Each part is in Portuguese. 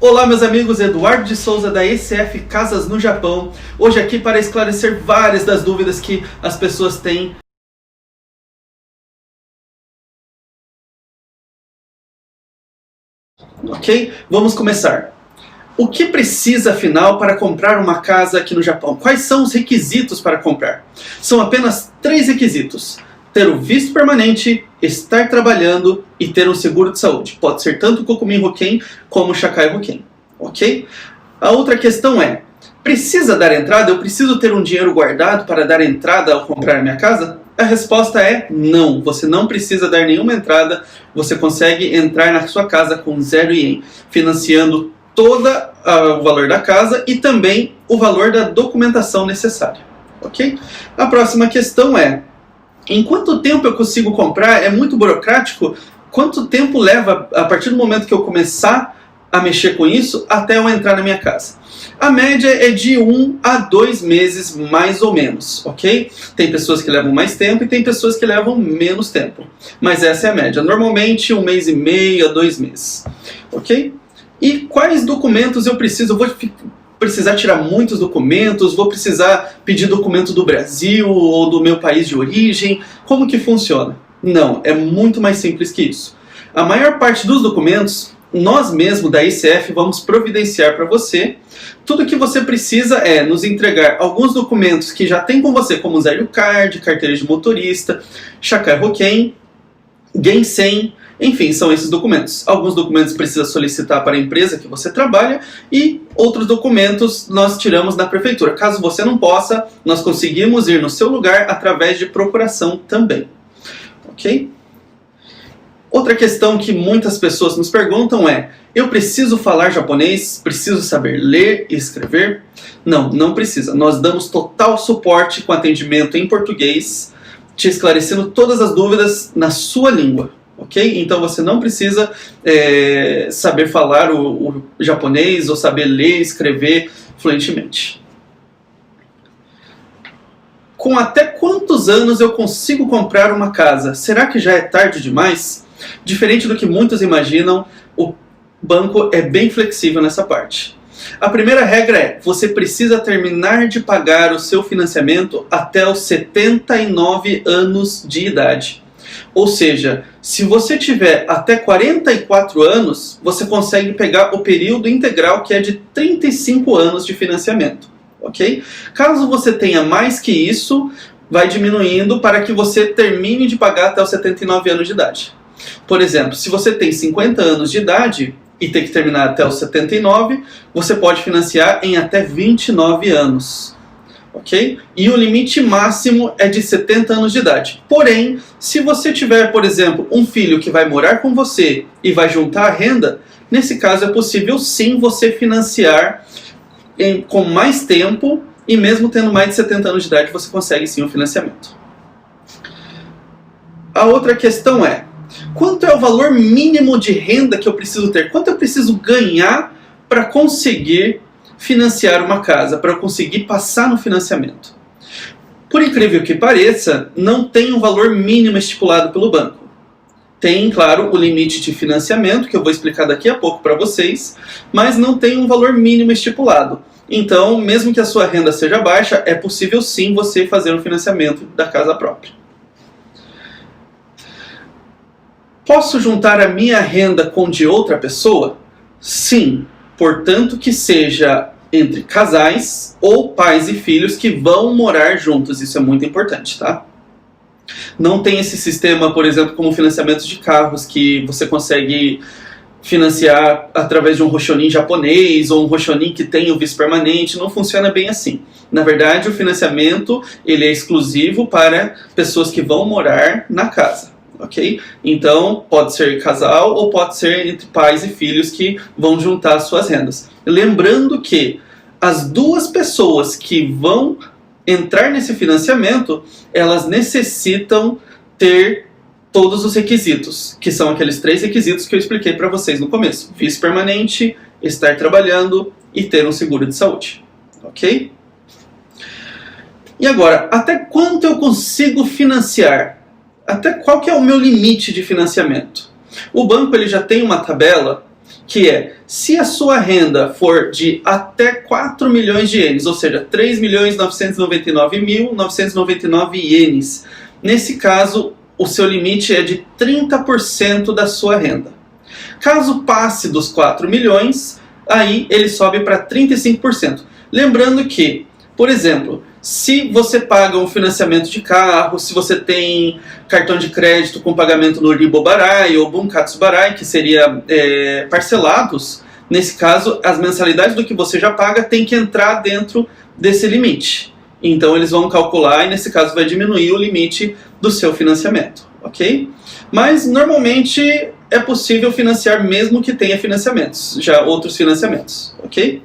Olá meus amigos, Eduardo de Souza da ECF Casas no Japão. Hoje aqui para esclarecer várias das dúvidas que as pessoas têm. Ok? Vamos começar. O que precisa afinal para comprar uma casa aqui no Japão? Quais são os requisitos para comprar? São apenas 3 requisitos. Ter o visto permanente, estar trabalhando e ter um seguro de saúde. Pode ser tanto o Kokumin Hoken como o Shakai Hoken. Ok? A outra questão é, precisa dar entrada? Eu preciso ter um dinheiro guardado para dar entrada ao comprar minha casa? A resposta é não. Você não precisa dar nenhuma entrada. Você consegue entrar na sua casa com 0 ien, financiando todo o valor da casa e também o valor da documentação necessária. Ok? A próxima questão é, em quanto tempo eu consigo comprar? É muito burocrático? Quanto tempo leva a partir do momento que eu começar a mexer com isso até eu entrar na minha casa? A média é de 1 a 2 meses, mais ou menos, ok? Tem pessoas que levam mais tempo e tem pessoas que levam menos tempo. Mas essa é a média. Normalmente 1 mês e meio a 2 meses, ok? E quais documentos eu preciso? Eu vou precisar tirar muitos documentos, vou precisar pedir documento do Brasil ou do meu país de origem. Como que funciona? Não, é muito mais simples que isso. A maior parte dos documentos, nós mesmos da ICF vamos providenciar para você. Tudo que você precisa é nos entregar alguns documentos que já tem com você, como Zero Card, carteira de motorista, Shakai Hoken, Gensen. Enfim, são esses documentos. Alguns documentos precisa solicitar para a empresa que você trabalha e outros documentos nós tiramos da prefeitura. Caso você não possa, nós conseguimos ir no seu lugar através de procuração também. Ok? Outra questão que muitas pessoas nos perguntam é, eu preciso falar japonês? Preciso saber ler e escrever? Não, não precisa. Nós damos total suporte com atendimento em português, te esclarecendo todas as dúvidas na sua língua. Ok? Então você não precisa saber falar o japonês ou saber ler e escrever fluentemente. Com até quantos anos eu consigo comprar uma casa? Será que já é tarde demais? Diferente do que muitos imaginam, o banco é bem flexível nessa parte. A primeira regra é, você precisa terminar de pagar o seu financiamento até os 79 anos de idade. Ou seja, se você tiver até 44 anos, você consegue pegar o período integral, que é de 35 anos de financiamento. Ok? Caso você tenha mais que isso, vai diminuindo para que você termine de pagar até os 79 anos de idade. Por exemplo, se você tem 50 anos de idade e tem que terminar até os 79, você pode financiar em até 29 anos. Ok? E o limite máximo é de 70 anos de idade. Porém, se você tiver, por exemplo, um filho que vai morar com você e vai juntar a renda, nesse caso é possível sim você financiar com mais tempo e mesmo tendo mais de 70 anos de idade você consegue sim o financiamento. A outra questão é, quanto é o valor mínimo de renda que eu preciso ter? Quanto eu preciso ganhar para conseguir financiar uma casa, para eu conseguir passar no financiamento? Por incrível que pareça, não tem um valor mínimo estipulado pelo banco. Tem, claro, o limite de financiamento, que eu vou explicar daqui a pouco para vocês, mas não tem um valor mínimo estipulado. Então, mesmo que a sua renda seja baixa, é possível sim você fazer um financiamento da casa própria. Posso juntar a minha renda com de outra pessoa? Sim. Portanto, que seja entre casais ou pais e filhos que vão morar juntos. Isso é muito importante, tá? Não tem esse sistema, por exemplo, como financiamento de carros, que você consegue financiar através de um Roshonin japonês ou um Roshonin que tem o visto permanente. Não funciona bem assim. Na verdade, o financiamento ele é exclusivo para pessoas que vão morar na casa. Ok? Então, pode ser casal ou pode ser entre pais e filhos que vão juntar suas rendas. Lembrando que as duas pessoas que vão entrar nesse financiamento, elas necessitam ter todos os requisitos, que são aqueles 3 requisitos que eu expliquei para vocês no começo. Visto permanente, estar trabalhando e ter um seguro de saúde. Ok? E agora, até quanto eu consigo financiar? Até qual que é o meu limite de financiamento? O banco ele já tem uma tabela que é, se a sua renda for de até 4 milhões de ienes, ou seja, 3.999.999 ienes, nesse caso, o seu limite é de 30% da sua renda. Caso passe dos 4 milhões, aí ele sobe para 35%. Lembrando que, por exemplo, se você paga um financiamento de carro, se você tem cartão de crédito com pagamento no Ribobarai ou Bunkatsubarai, que seria parcelados, nesse caso, as mensalidades do que você já paga tem que entrar dentro desse limite. Então eles vão calcular e nesse caso vai diminuir o limite do seu financiamento, ok? Mas normalmente é possível financiar mesmo que tenha financiamentos, já outros financiamentos, ok?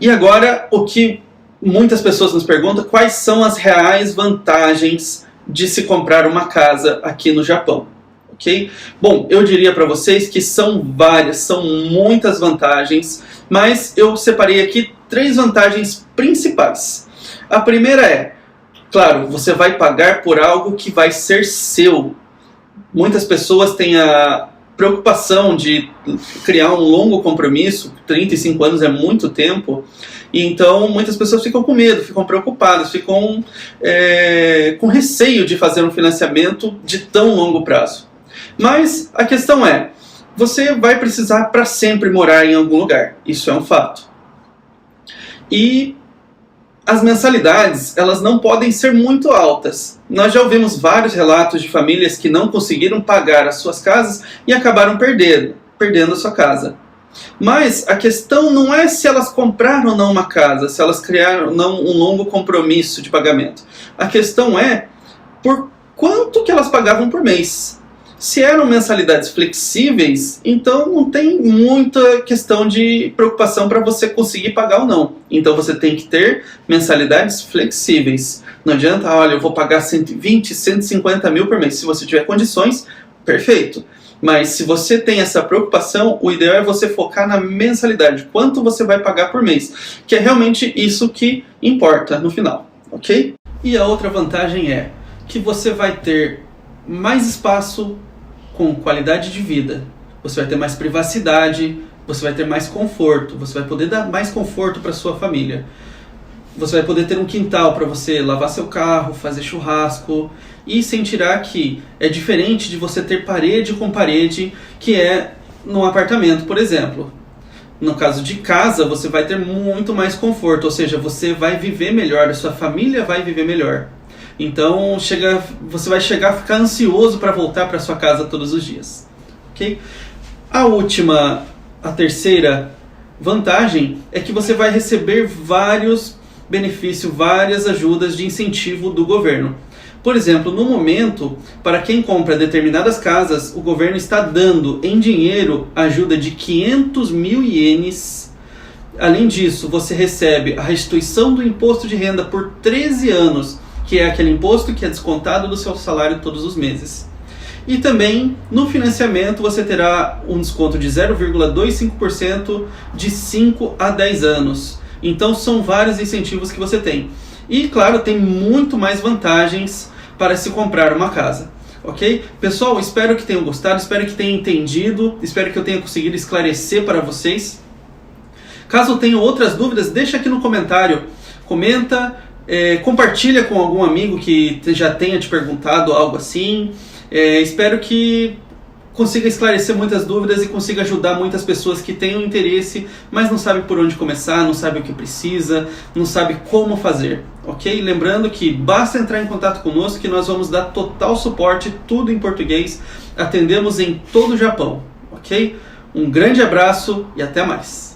E agora o que muitas pessoas nos perguntam, quais são as reais vantagens de se comprar uma casa aqui no Japão, ok? Bom, eu diria para vocês que são várias, são muitas vantagens, mas eu separei aqui 3 vantagens principais. A primeira é, claro, você vai pagar por algo que vai ser seu. Muitas pessoas têm a preocupação de criar um longo compromisso, 35 anos é muito tempo, e então muitas pessoas ficam com medo, ficam preocupadas, ficam com receio de fazer um financiamento de tão longo prazo. Mas a questão é, você vai precisar para sempre morar em algum lugar, isso é um fato. E as mensalidades, elas não podem ser muito altas. Nós já ouvimos vários relatos de famílias que não conseguiram pagar as suas casas e acabaram perdendo a sua casa. Mas a questão não é se elas compraram ou não uma casa, se elas criaram ou não um longo compromisso de pagamento. A questão é por quanto que elas pagavam por mês. Se eram mensalidades flexíveis, então não tem muita questão de preocupação para você conseguir pagar ou não. Então você tem que ter mensalidades flexíveis. Não adianta, olha, eu vou pagar 120, 150 mil por mês. Se você tiver condições, perfeito. Mas se você tem essa preocupação, o ideal é você focar na mensalidade. Quanto você vai pagar por mês. Que é realmente isso que importa no final, ok? E a outra vantagem é que você vai ter mais espaço com qualidade de vida, você vai ter mais privacidade, você vai ter mais conforto, você vai poder dar mais conforto para sua família. Você vai poder ter um quintal para você lavar seu carro, fazer churrasco, e sentirá que é diferente de você ter parede com parede, que é num apartamento, por exemplo. No caso de casa, você vai ter muito mais conforto, ou seja, você vai viver melhor, a sua família vai viver melhor. Então você vai chegar a ficar ansioso para voltar para sua casa todos os dias, ok? A terceira vantagem é que você vai receber vários benefícios, várias ajudas de incentivo do governo. Por exemplo, no momento, para quem compra determinadas casas, o governo está dando em dinheiro ajuda de 500 mil ienes. Além disso, você recebe a restituição do imposto de renda por 13 anos, que é aquele imposto que é descontado do seu salário todos os meses. E também, no financiamento, você terá um desconto de 0,25% de 5 a 10 anos. Então, são vários incentivos que você tem. E, claro, tem muito mais vantagens para se comprar uma casa. Ok? Pessoal, espero que tenham gostado, espero que tenham entendido, espero que eu tenha conseguido esclarecer para vocês. Caso tenham outras dúvidas, deixa aqui no comentário. Comenta. Compartilha com algum amigo que já tenha te perguntado algo assim. Espero que consiga esclarecer muitas dúvidas e consiga ajudar muitas pessoas que tenham interesse, mas não sabem por onde começar, não sabem o que precisa, não sabem como fazer, ok? Lembrando que basta entrar em contato conosco que nós vamos dar total suporte, tudo em português, atendemos em todo o Japão, ok? Um grande abraço e até mais!